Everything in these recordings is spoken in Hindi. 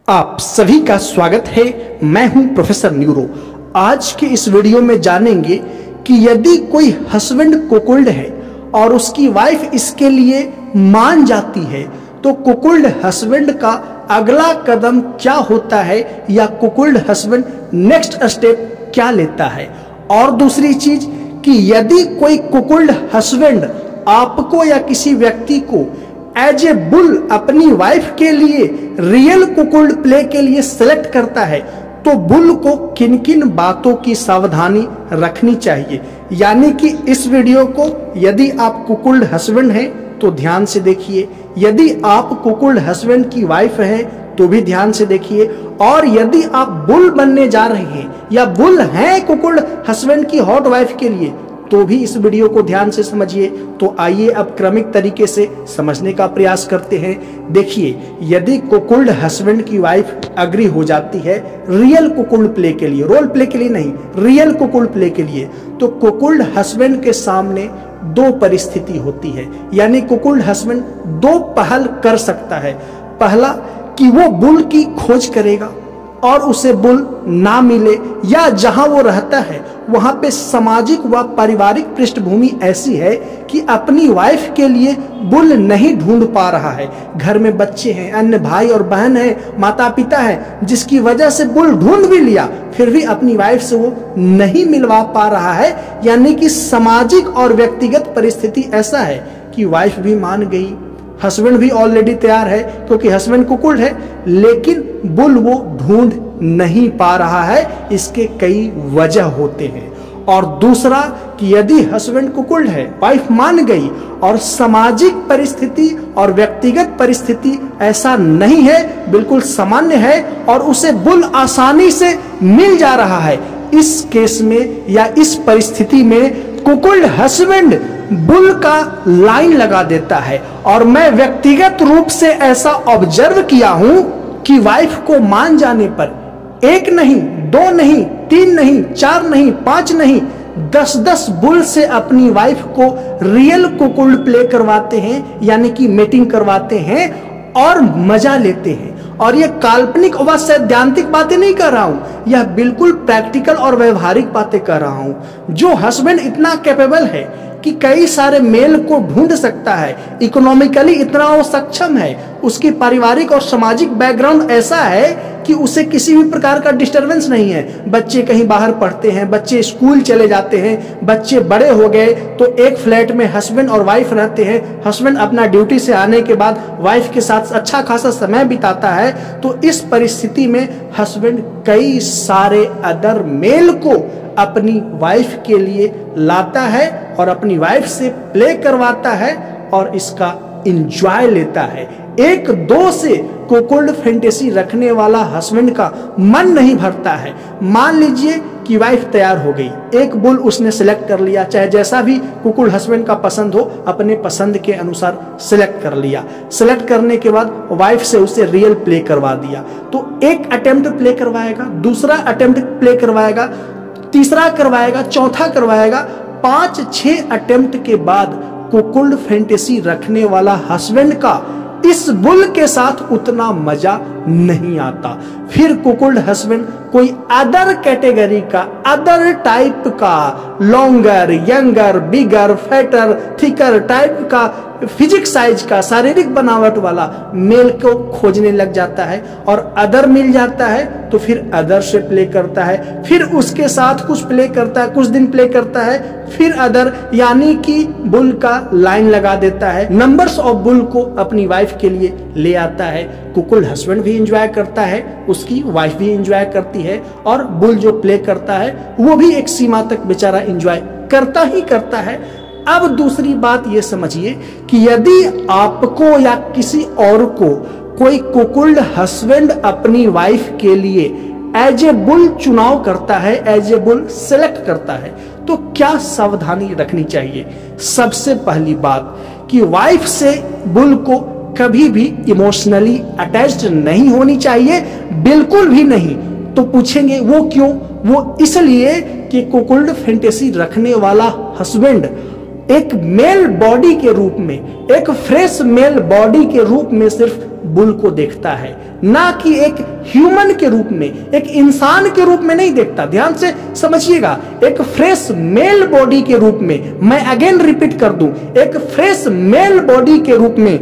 आप सभी का स्वागत है। मैं हूं प्रोफेसर न्यूरो। आज के इस वीडियो में जानेंगे कि यदि कोई हस्बैंड कुकुल्ड है और उसकी वाइफ इसके लिए मान जाती है तो कुकुल्ड हस्बैंड का अगला कदम क्या होता है या कुकुल्ड हस्बैंड नेक्स्ट स्टेप क्या लेता है। और दूसरी चीज कि यदि कोई कुकुल्ड हस्बैंड आपको या किसी व्यक्ति को एज ए बुल अपनी वाइफ के लिए रियल कुकुल्ड प्ले के लिए सिलेक्ट करता है तो बुल को किन किन बातों की सावधानी रखनी चाहिए। यानी कि इस वीडियो को यदि आप कुकुल्ड हस्बैंड हैं तो ध्यान से देखिए, यदि आप कुकुल्ड हस्बैंड की वाइफ हैं तो भी ध्यान से देखिए, और यदि आप बुल बनने जा रहे हैं या बुल हैं कुकुल्ड हस्बैंड की हॉट वाइफ के लिए तो भी इस वीडियो को ध्यान से समझिए। तो आइए अब क्रमिक तरीके से समझने का प्रयास करते हैं। देखिए, यदि कुकुल्ड हस्बैंड की वाइफ अग्री हो जाती है रियल कुकुल्ड प्ले के लिए, रोल प्ले के लिए नहीं, रियल कुकुल्ड प्ले के लिए, तो कुकुल्ड हस्बैंड के सामने दो परिस्थिति होती है। यानी कुकुल्ड हस्बैंड दो पहल कर सकता है। पहला कि वो बुल की खोज करेगा और उसे बुल ना मिले, या जहां वो रहता है वहां पे सामाजिक व पारिवारिक पृष्ठभूमि ऐसी है कि अपनी वाइफ के लिए बुल नहीं ढूंढ पा रहा है। घर में बच्चे हैं, अन्य भाई और बहन है, माता पिता है, जिसकी वजह से बुल ढूंढ भी लिया फिर भी अपनी वाइफ से वो नहीं मिलवा पा रहा है। यानी कि सामाजिक और व्यक्तिगत परिस्थिति ऐसा है कि वाइफ भी मान गई, हस्बैंड भी ऑलरेडी तैयार है क्योंकि हस्बैंड कुकुल्ड है, लेकिन बुल वो ढूंढ नहीं पा रहा है। इसके कई वजह होते हैं। और दूसरा कि यदि हस्बैंड कुकुल्ड है, वाइफ मान गई और सामाजिक परिस्थिति और व्यक्तिगत परिस्थिति ऐसा नहीं है, बिल्कुल सामान्य है और उसे बुल आसानी से मिल जा रहा है, इस केस में या इस परिस्थिति में कुकुल्ड हस्बैंड बुल का लाइन लगा देता है। और मैं व्यक्तिगत रूप से ऐसा ऑब्जर्व किया हूं कि वाइफ को मान जाने पर एक नहीं, दो नहीं, तीन नहीं, चार नहीं, पांच नहीं, 10-10 बुल से अपनी वाइफ को रियल कुकुल्ड प्ले करवाते हैं, यानी कि मेटिंग करवाते हैं और मजा लेते हैं। और ये काल्पनिक व सैद्धांतिक बातें नहीं कर रहा हूं, यह बिल्कुल प्रैक्टिकल और व्यवहारिक बातें कर रहा हूं। जो हस्बैंड इतना कैपेबल है कि कई सारे मेल को ढूंढ सकता है, इकोनॉमिकली इतना वो सक्षम है, उसकी पारिवारिक और सामाजिक बैकग्राउंड ऐसा है कि उसे किसी भी प्रकार का डिस्टरबेंस नहीं है। बच्चे कहीं बाहर पढ़ते हैं, बच्चे स्कूल चले जाते हैं, बच्चे बड़े हो गए तो एक फ्लैट में हस्बैंड और वाइफ रहते हैं। हस्बैंड अपना ड्यूटी से आने के बाद वाइफ के साथ अच्छा खासा समय बिताता है। तो इस परिस्थिति में हस्बैंड कई सारे अदर मेल को अपनी वाइफ के लिए लाता है और अपनी वाइफ से प्ले करवाता है और इसका एंजॉय लेता है। एक दो से कुकुल्ड फैंटेसी रखने वाला हस्बैंड का मन नहीं भरता है। मान लीजिए कि वाइफ तैयार हो गई, एक बुल उसने सिलेक्ट कर लिया, चाहे जैसा भी कुकुल्ड हस्बैंड का पसंद हो अपने पसंद के अनुसार सिलेक्ट कर लिया। सिलेक्ट करने के बाद वाइफ से उसे रियल प्ले करवा दिया, तो एक अटेम्प्ट प्ले करवाएगा, दूसरा अटेम्प्ट प्ले करवाएगा, तीसरा करवाएगा, चौथा करवाएगा। 5-6 अटेम्प्ट के बाद कुकुल्ड फैंटेसी रखने वाला हस्बैंड का इस बुल के साथ उतना मजा नहीं आता। फिर कुकुल्ड हस्बैंड कोई अदर कैटेगरी का, अदर टाइप का, लॉन्गर, यंगर, बिगर, फैटर, थिकर टाइप का, फिजिक्स साइज का, शारीरिक बनावट वाला मेल को खोजने लग जाता है। और अदर मिल जाता है तो फिर अदर से प्ले करता है, फिर उसके साथ कुछ प्ले करता है, कुछ दिन प्ले करता है, फिर अदर, यानी कि बुल का लाइन लगा देता है। नंबर्स ऑफ बुल को अपनी वाइफ के लिए ले आता है। कुकुल्ड हस्बैंड भी एंजॉय करता है, उसकी वाइफ भी एंजॉय करती है, और बुल जो प्ले करता है वो भी एक सीमा तक बेचारा एंजॉय करता ही करता है। अब दूसरी बात ये समझिए कि यदि आपको या किसी और को कोई कुकुल्ड हस्बैंड अपनी वाइफ के लिए एज ए बुल चुनाव करता है, एज ए बुल सेलेक्ट करता है, तो क्या सावधानी रखनी चाहिए। सबसे पहली बात कि वाइफ से बुल को कभी भी इमोशनली अटैच्ड नहीं होनी चाहिए, बिल्कुल भी नहीं। तो पूछेंगे वो क्यों? वो इसलिए कि कुकुल्ड फैंटेसी रखने वाला हस्बैंड एक मेल बॉडी के रूप में, एक फ्रेश मेल बॉडी के रूप में सिर्फ बुल को देखता है, ना कि एक ह्यूमन के रूप में, एक इंसान के रूप में नहीं देखता। ध्यान से समझिएगा, एक फ्रेश मेल बॉडी के रूप में, मैं अगेन रिपीट कर दूं, एक फ्रेश मेल बॉडी के रूप में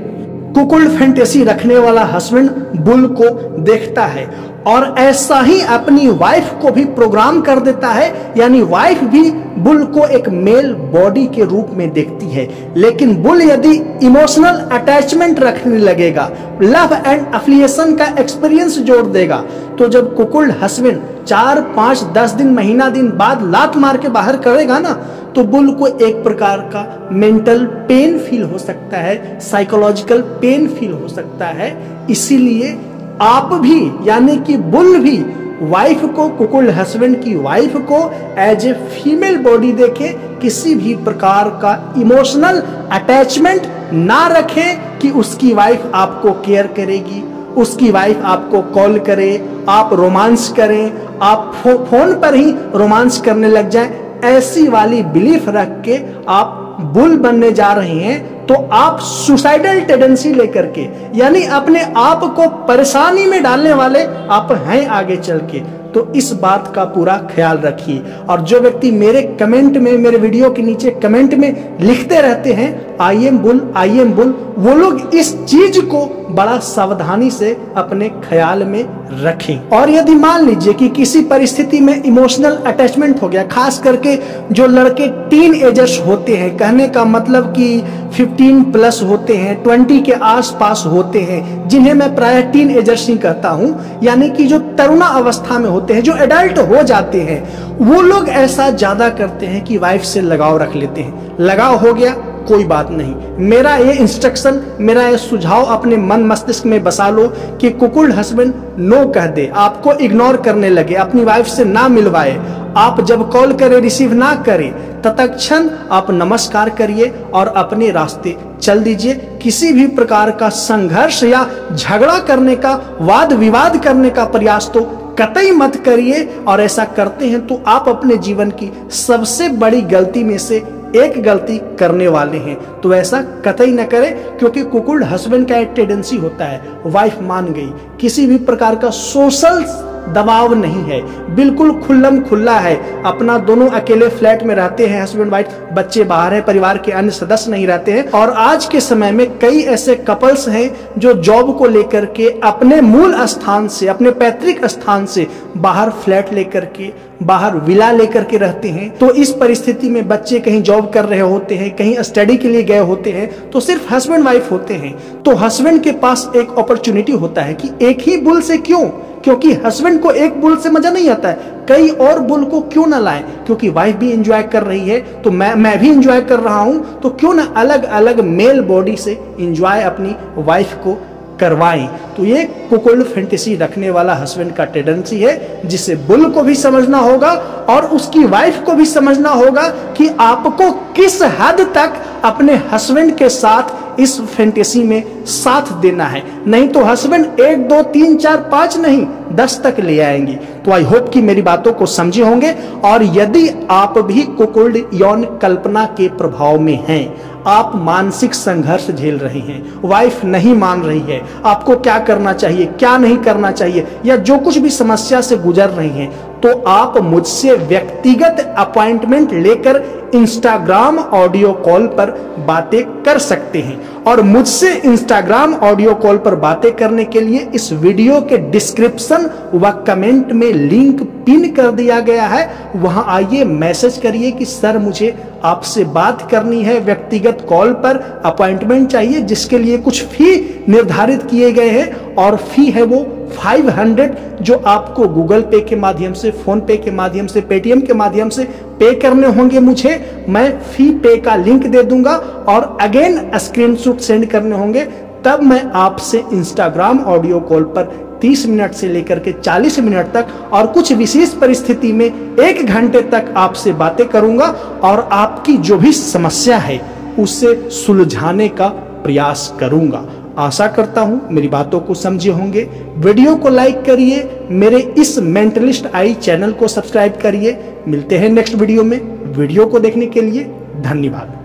कुकुल्ड फैंटेसी रखने वाला हस्बैंड बुल को देखता है और ऐसा ही अपनी वाइफ को भी प्रोग्राम कर देता है, यानी वाइफ भी बुल को एक मेल बॉडी के रूप में देखती है। लेकिन बुल यदि इमोशनल अटैचमेंट रखने लगेगा, लव एंड एफिलिएशन का एक्सपीरियंस जोड़ देगा, तो जब कुकुल्ड हस्बैंड 4, 5, 10 दिन, महीना दिन बाद लात मार के बाहर करेगा ना, तो बुल को एक प्रकार का मेंटल पेन फील हो सकता है, साइकोलॉजिकल पेन फील हो सकता है। इसीलिए आप भी, यानी कि बुल भी वाइफ को, कुकुल्ड हस्बैंड की वाइफ को एज ए फीमेल बॉडी देखे, किसी भी प्रकार का इमोशनल अटैचमेंट ना रखे कि उसकी वाइफ आपको केयर करेगी, उसकी वाइफ आपको कॉल करे, आप रोमांस करें, आप फोन पर ही रोमांस करने लग जाएं। ऐसी वाली बिलीफ रख के आप बुल बनने जा रहे हैं, तो आप सुसाइडल टेंडेंसी लेकर के, यानी अपने आप को परेशानी में डालने वाले आप हैं आगे चल के। तो इस बात का पूरा ख्याल रखिए। और जो व्यक्ति मेरे कमेंट में, मेरे वीडियो के नीचे कमेंट में लिखते रहते हैं I am bull, I am bull, वो लोग इस चीज को बड़ा सावधानी से अपने ख्याल में रखें। और यदि मान लीजिए कि किसी परिस्थिति में इमोशनल अटैचमेंट हो गया, खास करके जो लड़के टीन एजर्स होते हैं, कहने का मतलब कि 15 प्लस होते हैं, 20 के आसपास होते हैं, जिन्हें मैं प्राय टीन एजर्स ही कहता हूं, यानी कि जो तरुणा अवस्था में होते हैं, जो एडल्ट हो जाते हैं, वो लोग ऐसा ज्यादा करते हैं कि वाइफ से लगाव रख लेते हैं। लगाव हो गया, कोई बात नहीं, मेरा ये इंस्ट्रक्शन, मेरा ये सुझाव अपने मन मस्तिष्क में बसा लो कि कुकुल्ड हस्बैंड नो कह दे, आपको इग्नोर करने लगे, अपनी वाइफ से ना मिलवाए, आप जब कॉल करें रिसीव ना करें, तत्क्षण आप नमस्कार करिए और अपने रास्ते चल दीजिए। किसी भी प्रकार का संघर्ष या झगड़ा करने का, वाद विवाद करने का प्रयास तो कतई मत करिए। और ऐसा करते हैं तो आप अपने जीवन की सबसे बड़ी गलती में से एक गलती करने वाले हैं। तो ऐसा कतई न करें, क्योंकि कुकुल्ड हस्बैंड का एक टेंडेंसी होता है, वाइफ मान गई, किसी भी प्रकार का सोशल दबाव नहीं है, बिल्कुल खुल्लम खुल्ला है, अपना दोनों अकेले फ्लैट में रहते हैं, हस्बैंड वाइफ, बच्चे बाहर हैं, परिवार के अन्य सदस्य नहीं रहते हैं। और आज के समय में कई ऐसे कपल्स हैं जो जॉब को लेकर के अपने मूल स्थान से, अपने पैतृक स्थान से बाहर फ्लैट लेकर के, बाहर विला लेकर के रहते हैं। तो इस परिस्थिति में बच्चे कहीं जॉब कर रहे होते हैं, कहीं स्टडी के लिए गए होते हैं, तो सिर्फ हस्बैंड वाइफ होते हैं। तो हस्बैंड के पास एक अपॉर्चुनिटी होता है कि एक ही बुल से क्यों, क्योंकि हस्बैंड को एक बुल से मजा नहीं आता है, कई और बुल को क्यों ना लाएं, क्योंकि वाइफ भी एंजॉय कर रही है, तो मैं भी एंजॉय कर रहा हूं, तो क्यों ना अलग अलग मेल बॉडी से एंजॉय अपनी वाइफ को करवाएं। तो ये कुकुल्ड फैंटेसी रखने वाला हस्बैंड का टेंडेंसी है, जिसे बुल को भी समझना होगा और उसकी वाइफ को भी समझना होगा कि आपको किस हद तक अपने हस्बैंड के साथ इस फैंटेसी में साथ देना है। नहीं तो हस्बैंड 1, 2, 3, 4, 5 नहीं 10 तक ले आएंगे। तो आई होप कि मेरी बातों को समझे होंगे। और यदि आप भी कुकुल्ड यौन कल्पना के प्रभाव में हैं, आप मानसिक संघर्ष झेल रहे हैं, वाइफ नहीं मान रही है, आपको क्या करना चाहिए, क्या नहीं करना चाहिए, या जो कुछ भी समस्या से गुजर रही हैं, तो आप मुझसे व्यक्तिगत अपॉइंटमेंट लेकर इंस्टाग्राम ऑडियो कॉल पर बातें कर सकते हैं। और मुझसे इंस्टाग्राम ऑडियो कॉल पर बातें करने के लिए इस वीडियो के डिस्क्रिप्शन व कमेंट में लिंक पिन कर दिया गया है, वहां आइए, मैसेज करिए कि सर मुझे आपसे बात करनी है, व्यक्तिगत कॉल पर अपॉइंटमेंट चाहिए, जिसके लिए कुछ फी निर्धारित किए गए हैं। और फी है वो 500, जो आपको गूगल पे के माध्यम से, फोन पे के माध्यम से, पेटीएम के माध्यम से पे करने होंगे मुझे। मैं फी पे का लिंक दे दूंगा और अगेन स्क्रीनशॉट सेंड करने होंगे, तब मैं आपसे इंस्टाग्राम ऑडियो कॉल पर 30 मिनट से लेकर के 40 मिनट तक और कुछ विशेष परिस्थिति में 1 घंटे तक आपसे बातें करूंगा और आपकी जो भी समस्या है उसे सुलझाने का प्रयास करूंगा। आशा करता हूं मेरी बातों को समझे होंगे। वीडियो को लाइक करिए, मेरे इस मेंटलिस्ट आई चैनल को सब्सक्राइब करिए। मिलते हैं नेक्स्ट वीडियो में। वीडियो को देखने के लिए धन्यवाद।